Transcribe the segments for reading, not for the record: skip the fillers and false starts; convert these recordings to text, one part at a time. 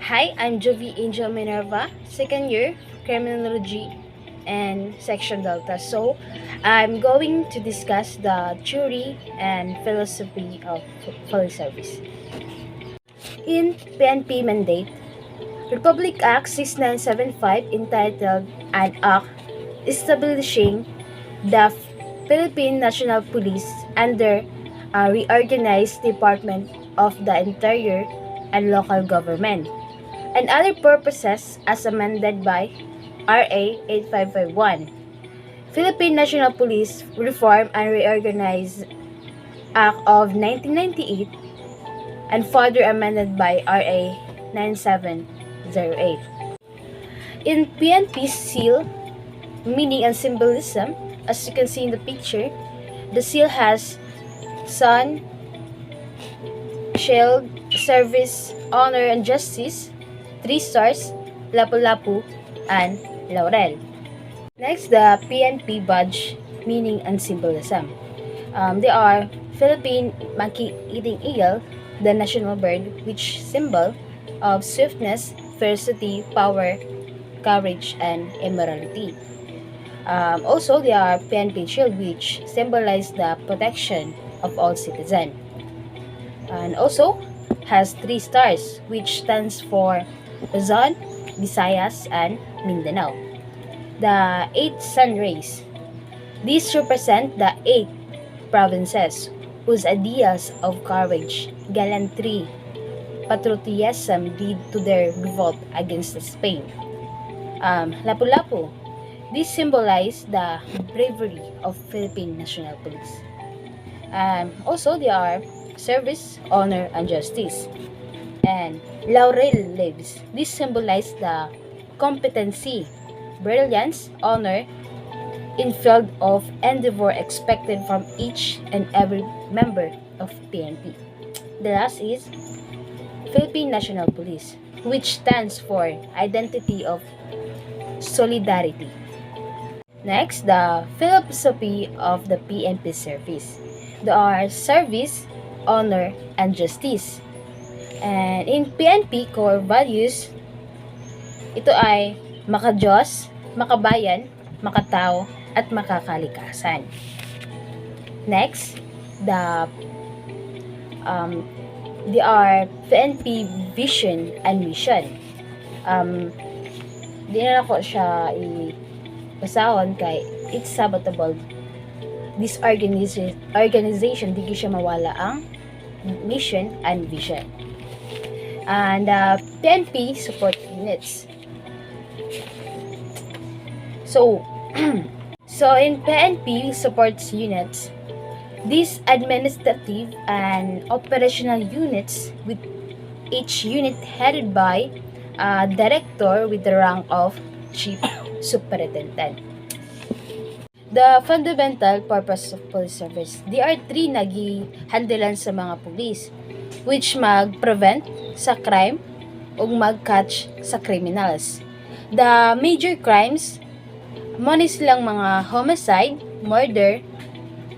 Hi, I'm Jovi Angel Minerva, second year Criminology and Section Delta. So, I'm going to discuss the theory and philosophy of police service. In PNP mandate, Republic Act 6975 entitled an act establishing the Philippine National Police under a reorganized Department of the Interior and Local Government and other purposes as amended by RA 8551. Philippine National Police Reform and Reorganize Act of 1998 and further amended by RA 9708. In PNP's seal, meaning and symbolism, as you can see in the picture, the seal has sun, shield, service, honor, and justice, 3 stars, lapu-lapu, and laurel. Next, the PNP badge, meaning and symbolism. They are Philippine monkey-eating eagle, the national bird, which symbol of swiftness, ferocity, power, courage, and immorality. Also, they are PNP shield, which symbolize the protection of all citizens. And also has 3 stars, which stands for Luzon, Visayas, and Mindanao. The 8 sun rays. These represent the 8 provinces whose ideals of courage, gallantry, patriotism lead to their revolt against Spain. Lapu-Lapu. These symbolize the bravery of Philippine National Police. Also, they are service, honor, and justice. And laurel leaves. These symbolize the competency, brilliance, honor, in field of endeavor expected from each and every member of PNP. The last is Philippine National Police, which stands for Identity of Solidarity. Next, the philosophy of the PNP service. There are service, honor, and justice. And in PNP core values, ito ay makadiyos, makabayan, makatao, at makakalikasan. Next, they are PNP vision and mission. Di na ako siya basahon kay it's sabotage. This organization, di siya mawala ang mission and vision. And PNP support units. So in PNP supports units, these administrative and operational units with each unit headed by a director with the rank of chief superintendent. The fundamental purpose of police service. There are 3 nagi-handelan sa mga pulis, which mag-prevent sa crime o mag-catch sa criminals. The major crimes, muna silang mga homicide, murder,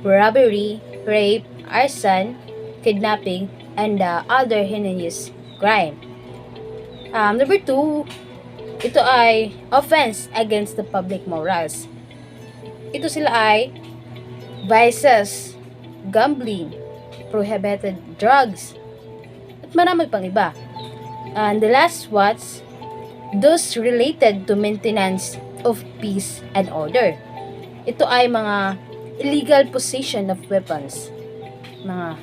robbery, rape, arson, kidnapping, and other heinous crime. Number 2, ito ay offense against the public morals. Ito sila ay vices, gambling, prohibited drugs, at marami pang iba. And the last ones, those related to maintenance of peace and order. Ito ay mga illegal possession of weapons. Mga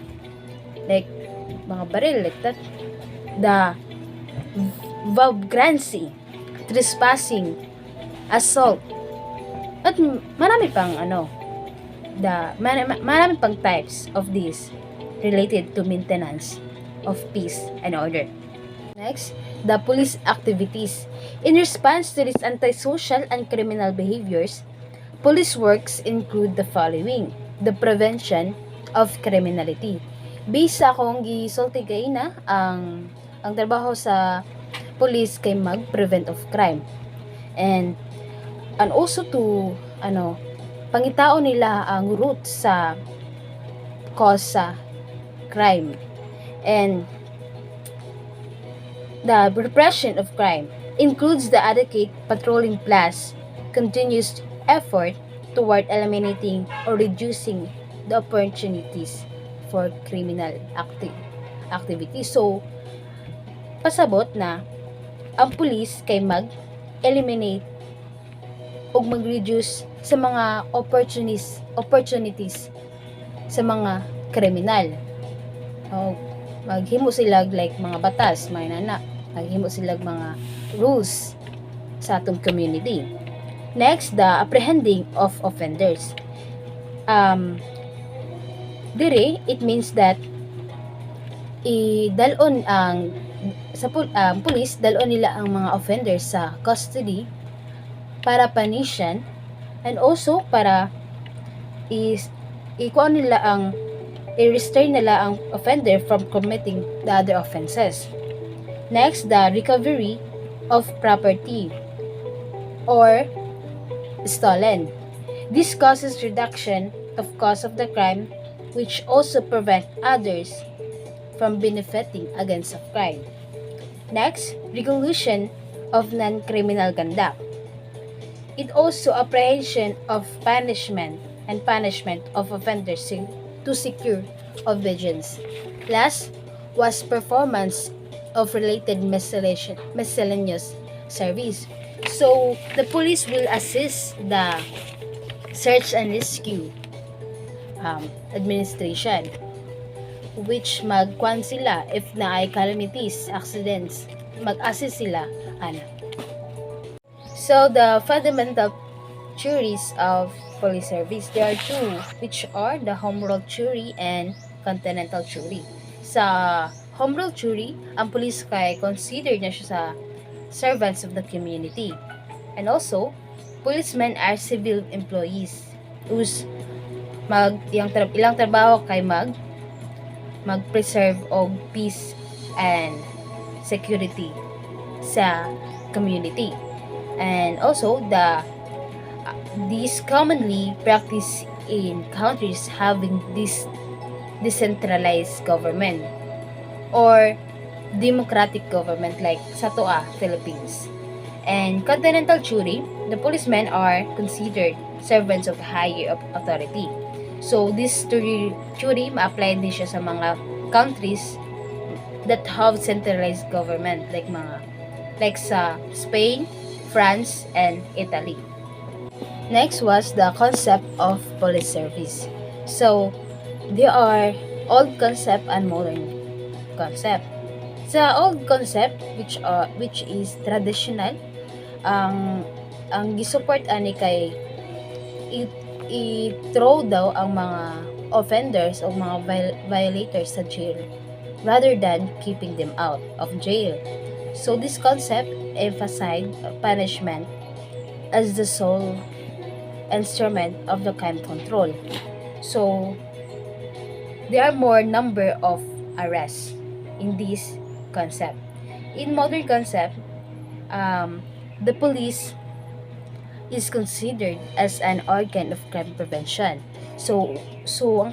baril, like that. The vagrancy, trespassing, assault, at marami pang marami pang types of these related to maintenance of peace and order. Next, the police activities. In response to these antisocial and criminal behaviors, police works include the following: the prevention of criminality. Based sa akong gisulti kay na ang trabaho sa police kay mag-prevent of crime. And also to pangitao nila ang root sa cause sa crime. And The repression of crime includes the adequate patrolling plus continuous effort toward eliminating or reducing the opportunities for criminal activity. So, pasabot na ang pulis kay mag-eliminate o mag-reduce sa mga opportunities sa mga kriminal. O, maghimo sila like mga batas, mga nana. Maghimo sila mga rules sa atong community. Next, the apprehending of offenders. Dire, it means that idalon ang pulis, dalon nila ang mga offenders sa custody para panisyan and also para i-restrain nila ang offender from committing the other offenses. Next, the recovery of property or stolen. This causes reduction of cost of the crime, which also prevent others from benefiting against of crime. Next, regulation of non-criminal conduct. It also apprehension of punishment of offenders to secure obedience. Last was performance of related miscellaneous service. So, the police will assist the search and rescue administration, which magkwan sila if na ay calamities, accidents, mag-assist sila So, the fundamental theories of police service, there are two, which are the home rule theory and continental theory. Sa home rule theory, ang police kay considered na siya sa servants of the community. And also, policemen are civil employees whose ilang trabaho kay mag-preserve og peace and security sa community. And also, these commonly practiced in countries having this decentralized government or democratic government like sa Philippines. And continental theory, the policemen are considered servants of higher authority. So, this theory ma-apply din siya sa mga countries that have centralized government like sa Spain, France, and Italy. Next was the concept of police service. So, there are old concept and modern concept. Sa old concept, which is traditional, ang gisupport ani kay i-throw daw ang mga offenders o mga violators sa jail rather than keeping them out of jail. So, this concept emphasized punishment as the sole instrument of the crime control. So, there are more number of arrests in this concept. In modern concept, the police is considered as an organ of crime prevention. So ang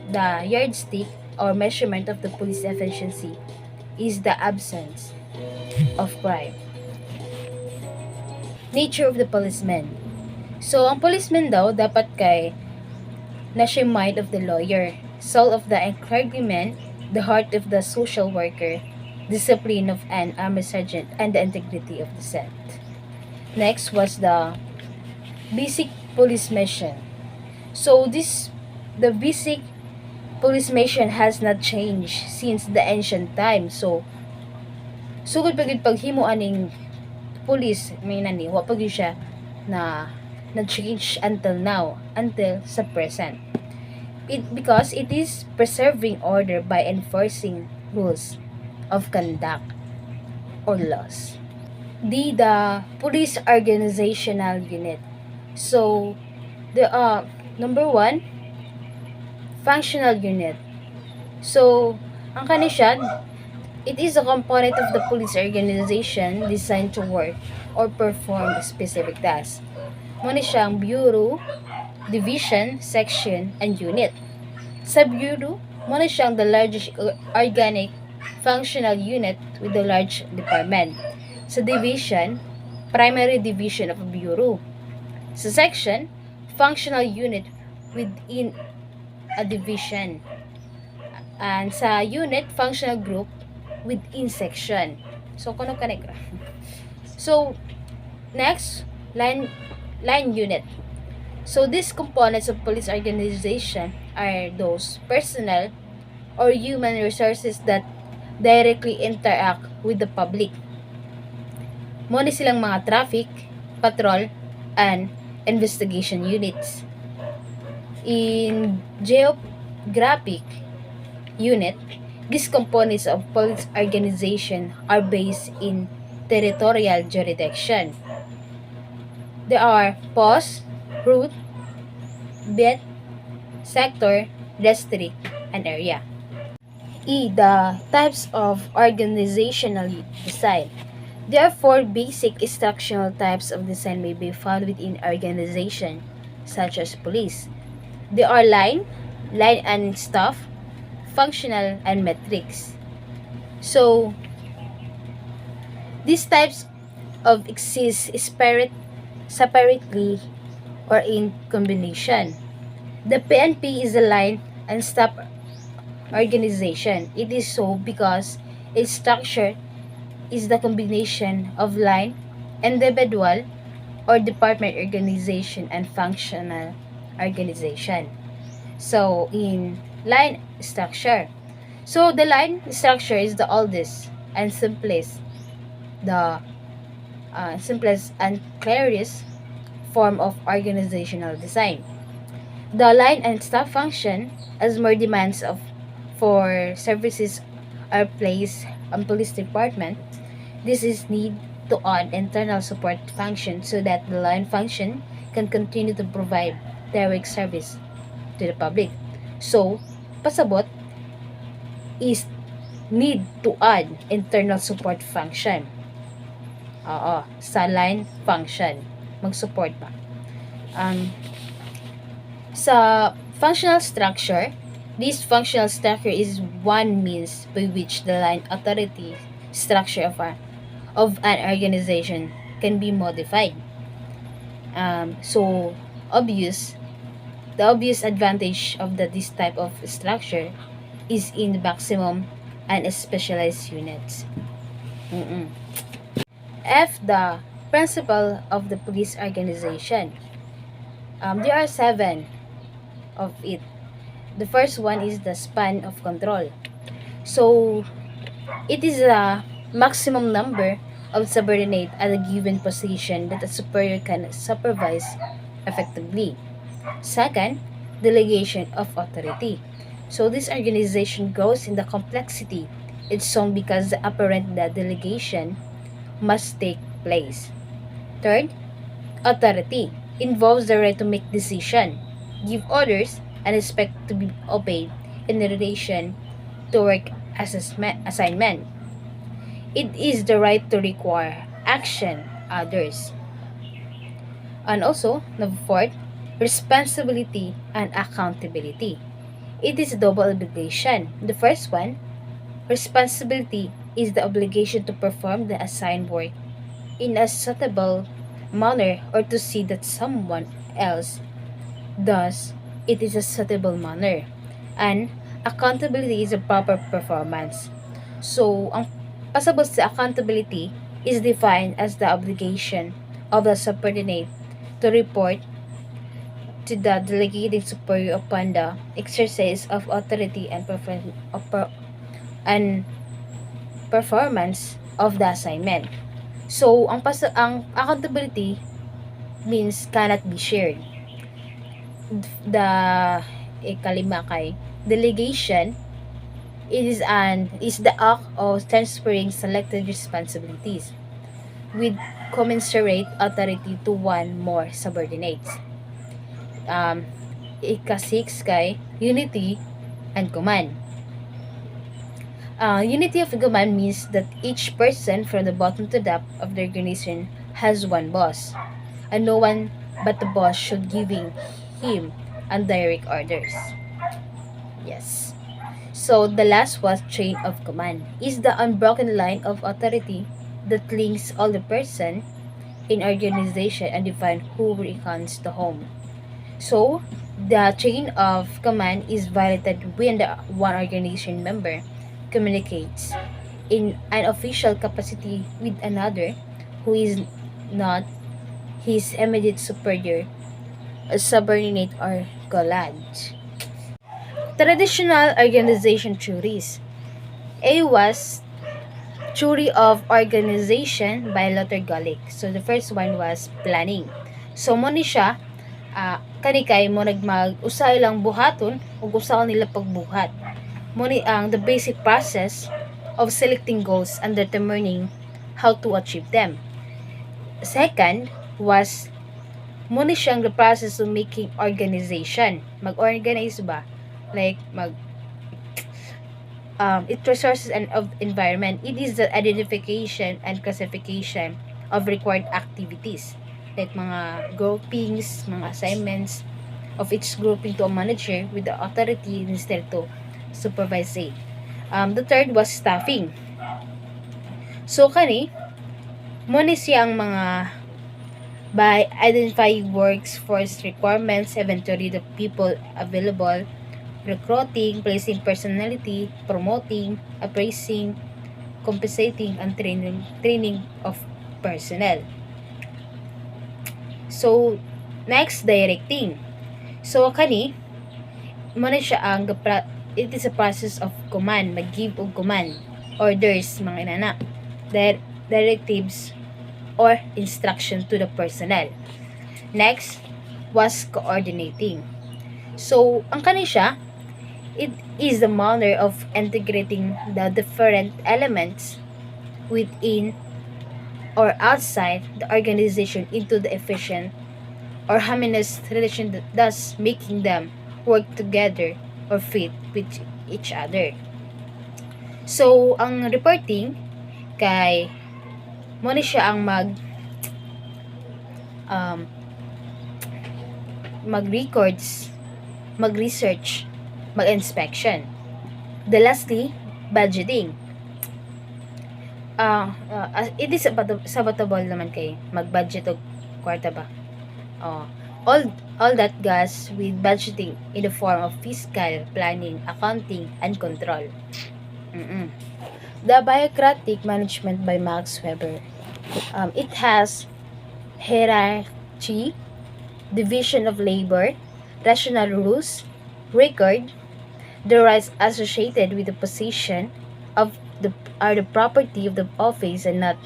the yardstick or measurement of the police efficiency is the absence of crime. Nature of the policeman. So, ang policeman daw dapat kay na siya mind of the lawyer, soul of the clergyman, the heart of the social worker, discipline of an army sergeant, and the integrity of the saint. Next was the basic police mission. So, the basic police mission has not changed since the ancient times. So, sugod pagid paghimo aning police may nani wa pagid siya na change until now, until sa present. Because it is preserving order by enforcing rules of conduct or laws. The police organizational unit. So, the number 1, functional unit. So, ang siya, it is a component of the police organization designed to work or perform a specific task. Muna siyang bureau, division, section, and unit. Sa bureau, muna siyang the largest functional unit with a large department. Sa division, primary division of a bureau. Sa section, functional unit within a division. And sa unit, functional group within section. So, kuno connect ra. So, next, line unit. So, these components of police organization are those personnel or human resources that directly interact with the public. Muna silang mga traffic, patrol, and investigation units. In geographic unit, these components of police organization are based in territorial jurisdiction. There are post, route, bet, sector, district, and area. The types of organizational design. There are four basic instructional types of design may be found within organization, such as police. They are line and staff, functional, and metrics. So, these types of exist separately or in combination. The PNP is a line and staff organization. It is so because its structure is the combination of line, individual, or department organization and functional organization. So, in line structure. So, the line structure is the oldest and simplest and clearest form of organizational design. The line and staff function as more demands for services are placed on police department. This is need to add internal support function so that the line function can continue to provide direct service to the public. So, pasabot is need to add internal support function. Oo, sa line function. Mag-support pa. Sa functional structure, this functional structure is one means by which the line authority structure of an organization can be modified. So, the obvious advantage of this type of structure is in the maximum and specialized units. The principle of the police organization. There are 7 of it. The first one is the span of control. So, it is a maximum number of subordinates at a given position that a superior can supervise effectively. Second, delegation of authority. So, this organization grows in the complexity. It's so because the apparent the delegation must take place. Third, authority involves the right to make decision, give orders, and expect to be obeyed in relation to work assignment. It is the right to require action others. And also, number fourth, responsibility and accountability. It is a double obligation. The first one, responsibility is the obligation to perform the assigned work in a suitable manner or to see that someone else does it is a suitable manner. And accountability is a proper performance. So, ang pasabot sa accountability is defined as the obligation of the subordinate to report to the delegating superior upon the exercise of authority and performance of the assignment. So, ang accountability means cannot be shared. The ikalima kay delegation is the act of transferring selected responsibilities with commensurate authority to one more subordinates. Ika-6 kay unity and command. Unity of command means that each person from the bottom to the top of the organization has one boss, and no one but the boss should giving him indirect orders. Yes. So the last was chain of command. Is the unbroken line of authority that links all the person in organization and define who recons the home. So the chain of command is violated when the one organization member communicates in an official capacity with another who is not his immediate superior, a subordinate or colleague. Traditional organization theories. A was theory of organization by Lothar Gulick. So the first one was planning. So mo ni siya kani kay mo nagmag-usay lang buhaton ug usaw nila pagbuhat. Mo ni ang the basic process of selecting goals and determining how to achieve them. Second was mo ni siyang the process of making organization. Mag-organize ba? Like it resources and of environment. It is the identification and classification of required activities like mga groupings, mga assignments of each grouping to a manager with the authority instead to supervise it. The third was staffing. So kani mo ni siyang mga by identifying workforce requirements, eventually the people available, recruiting, placing personality, promoting, appraising, compensating, and training of personnel. So, next, directing. So, kani, muna siya ang it is a process of command, mag-give og command, orders, mga inana, directives, or instruction to the personnel. Next was coordinating. So, ang kani siya, it is the manner of integrating the different elements within or outside the organization into the efficient or harmonious relation, thus making them work together or fit with each other. So, ang reporting kay mo ni siya ang mag-records, mag-research, mag-inspection. The lastly, budgeting. It is sabatable naman kay mag-budget og kwarta ba. All that goes with budgeting in the form of fiscal planning, accounting, and control. The bureaucratic management by Max Weber. It has hierarchy, division of labor, rational rules, record, the rights associated with the position of are the property of the office and not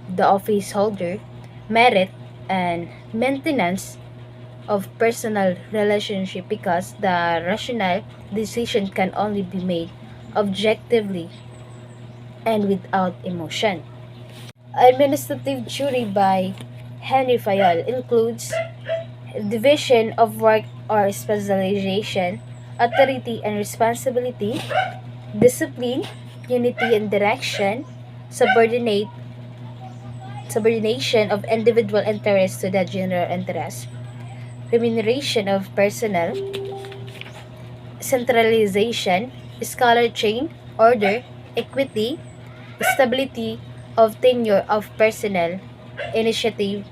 the office holder, merit and maintenance of personal relationship because the rational decision can only be made objectively and without emotion. Administrative theory by Henry Fayol includes division of work or specialization, authority and responsibility, discipline, unity and direction, subordination of individual interests to the general interest, remuneration of personnel, centralization, scholar chain, order, equity, stability of tenure of personnel, initiative,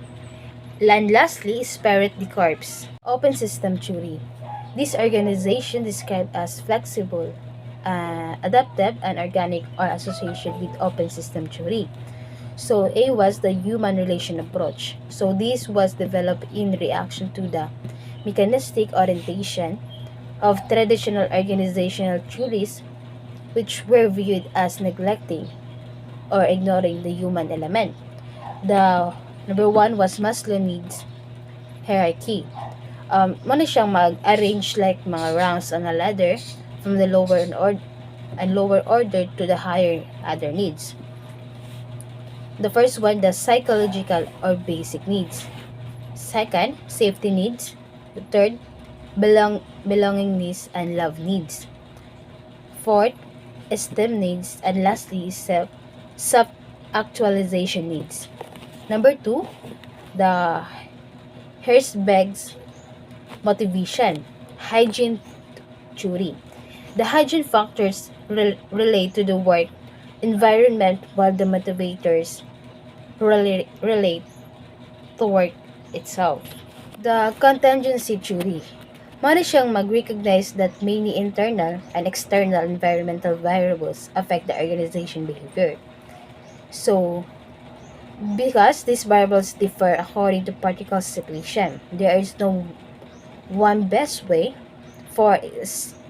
and lastly, spirit de corps. Open system theory. This organization described as flexible, adaptive, and organic or association with open system theory. So A was the human relation approach. So this was developed in reaction to the mechanistic orientation of traditional organizational theories which were viewed as neglecting or ignoring the human element. The number one was Maslow needs hierarchy. Muna siyang mag-arrange like mga rungs on a ladder from the lower order to the higher other needs. The first one, the psychological or basic needs. Second, safety needs. The third, belonging needs and love needs. Fourth, esteem needs. And lastly, self-actualization needs. Number two, the Herzberg's motivation, hygiene theory. The hygiene factors relate to the work environment while the motivators relate to work itself. The contingency theory. Mali siyang mag-recognize that many internal and external environmental variables affect the organization behavior. So, because these variables differ according to particular situation, there is no one best way for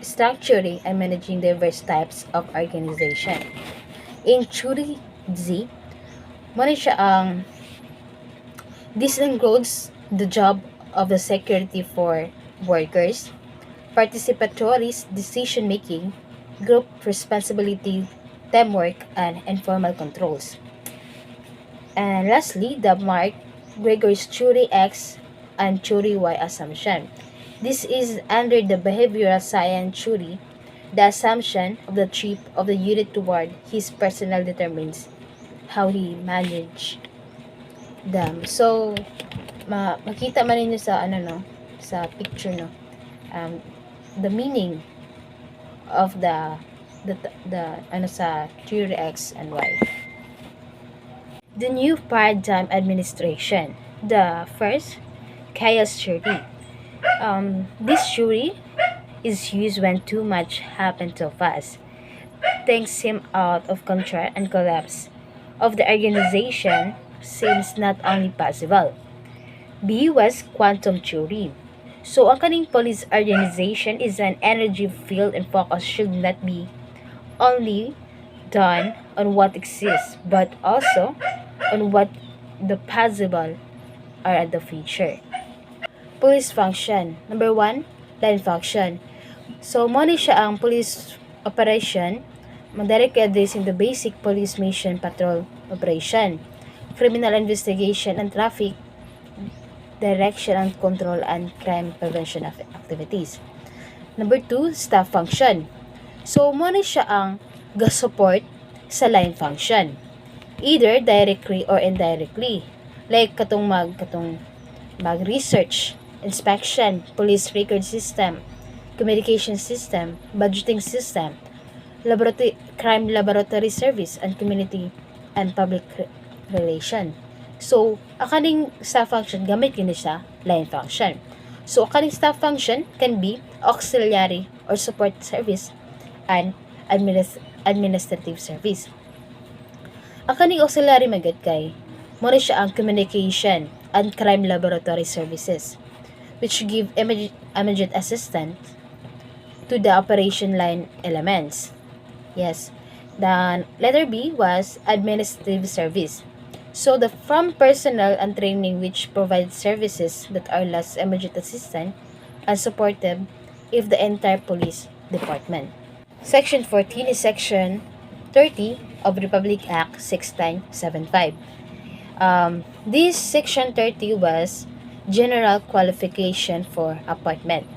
structuring and managing diverse types of organization. In theory Z, mali siya ang this includes the job of the security for workers, participatory decision-making, group responsibility, teamwork, and informal controls. And lastly, the Mark Gregor's theory X and theory Y assumption. This is under the behavioral science theory. The assumption of the chief of the unit toward his personnel determines how he manage them. So, makita man ninyo sa sa picture um, the meaning of the sa theory X and Y. The new paradigm administration. The first, chaos theory. This theory is used when too much happens too fast. Things seem out of control and collapse of the organization seems not only possible. B was quantum theory. So, ang kaning police organization is an energy field and focus should not be only done on what exists, but also on what the possible are at the future. Police function. Number 1, line function. So, mo ni siya ang police operation, directly addressing the basic police mission patrol operation, criminal investigation and traffic direction and control and crime prevention activities. Number 2, staff function. So, mo ni siya ang ga-support sa line function, either directly or indirectly. Like katong mag-research, inspection, police record system, communication system, budgeting system, crime laboratory service, and community and public relation. So, akaning staff function, gamit yun siya line function. So, akaning staff function can be auxiliary or support service and administrative service. Akaning auxiliary magad kay, muna siya ang communication and crime laboratory services, which give immediate assistance to the operation line elements. Yes. The letter B was administrative service. So, from personnel and training which provide services that are less immediate assistance and supportive if the entire police department. Section 14 is Section 30 of Republic Act 6975. This Section 30 was general qualification for appointment.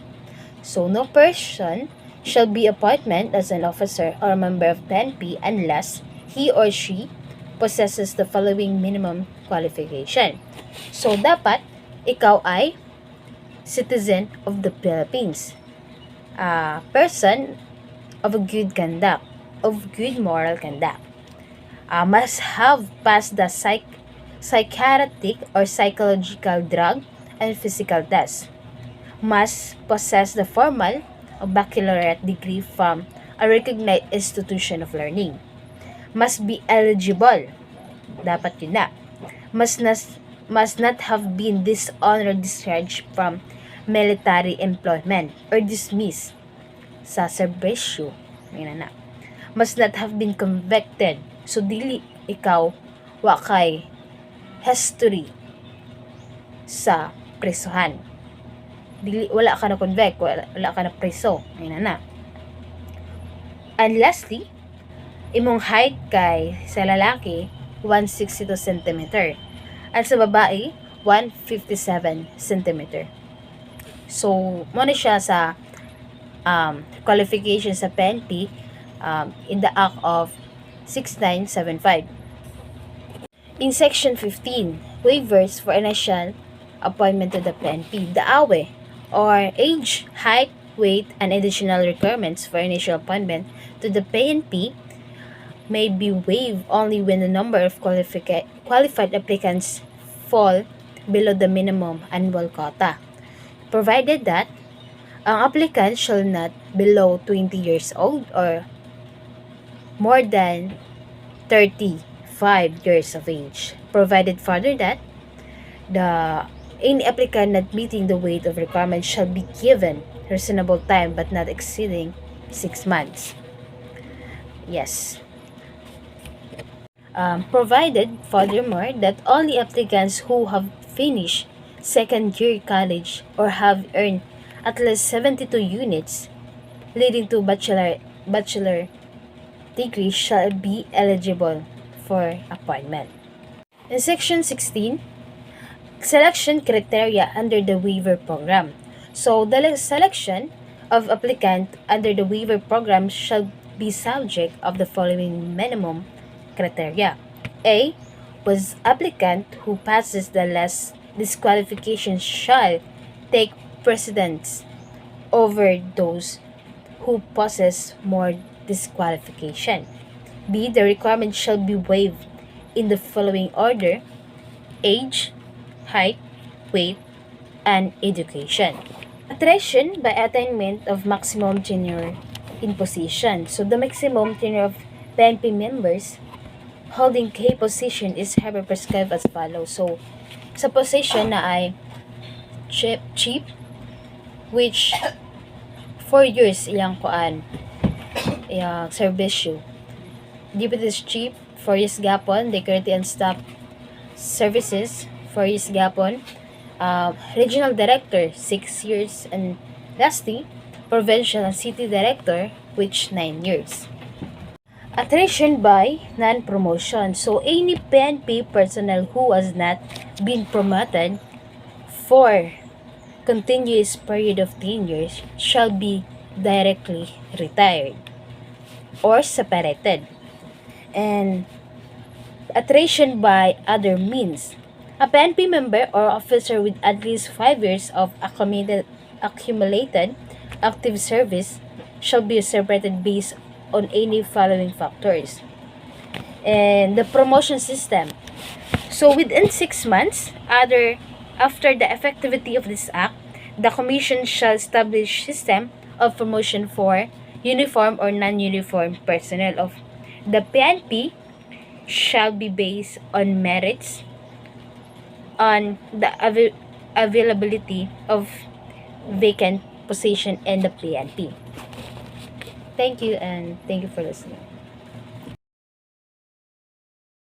So, no person shall be appointed as an officer or member of PNP unless he or she possesses the following minimum qualification. So, dapat ikaw ay citizen of the Philippines, person of a good conduct, of good moral conduct, must have passed the psychiatric or psychological drug and physical test, must possess the formal or baccalaureate degree from a recognized institution of learning, must be eligible, dapat yun na, must not have been disowned or discharged from military employment or dismissed sa serbisyo, yun na, must not have been convicted, so dili ikaw wakay history sa presohan, dili wala ka na convict, wala ka na preso, yun na. And lastly, imong height kay sa lalaki 162 cm at sa babae 157 cm. So, mo na siya sa qualification sa PNP in the Act of 6975. In Section 15, waivers for initial appointment to the PNP, the AWE, or age, height, weight, and additional requirements for initial appointment to the PNP may be waived only when the number of qualified applicants fall below the minimum annual quota, provided that ang applicant shall not below 20 years old or more than 35 years of age, provided further that the any applicant not meeting the weight of requirement shall be given reasonable time but not exceeding 6 months. Yes. Provided furthermore that only applicants who have finished second year college or have earned at least 72 units leading to bachelor degree shall be eligible for appointment. In Section 16, selection criteria under the waiver program. So, the selection of applicant under the waiver program shall be subject of the following minimum criteria. A. Was applicant who passes the last disqualification shall take precedence over those who possess more disqualification. B. The requirement shall be waived in the following order: age, height, weight, and education. Attrition by attainment of maximum tenure in position. So the maximum tenure of PNP members holding key position is hereby prescribed as follows. So sa position na ay chief, which 4 years iyang serbisyo. Deputy chief 4 years gapon, security and staff services 4 years gapon, regional director 6 years, and lastly provincial and city director which 9 years. Attrition by non-promotion. So any PNP personnel who has not been promoted for continuous period of 10 years shall be directly retired or separated. And attrition by other means. A PNP member or officer with at least 5 years of accumulated active service shall be separated based on any following factors. And the promotion system. So within 6 months, after the effectivity of this act, the Commission shall establish system of promotion for uniform or non-uniform personnel of the PNP shall be based on merits, on the availability of vacant position in the PNP. Thank you, and thank you for listening.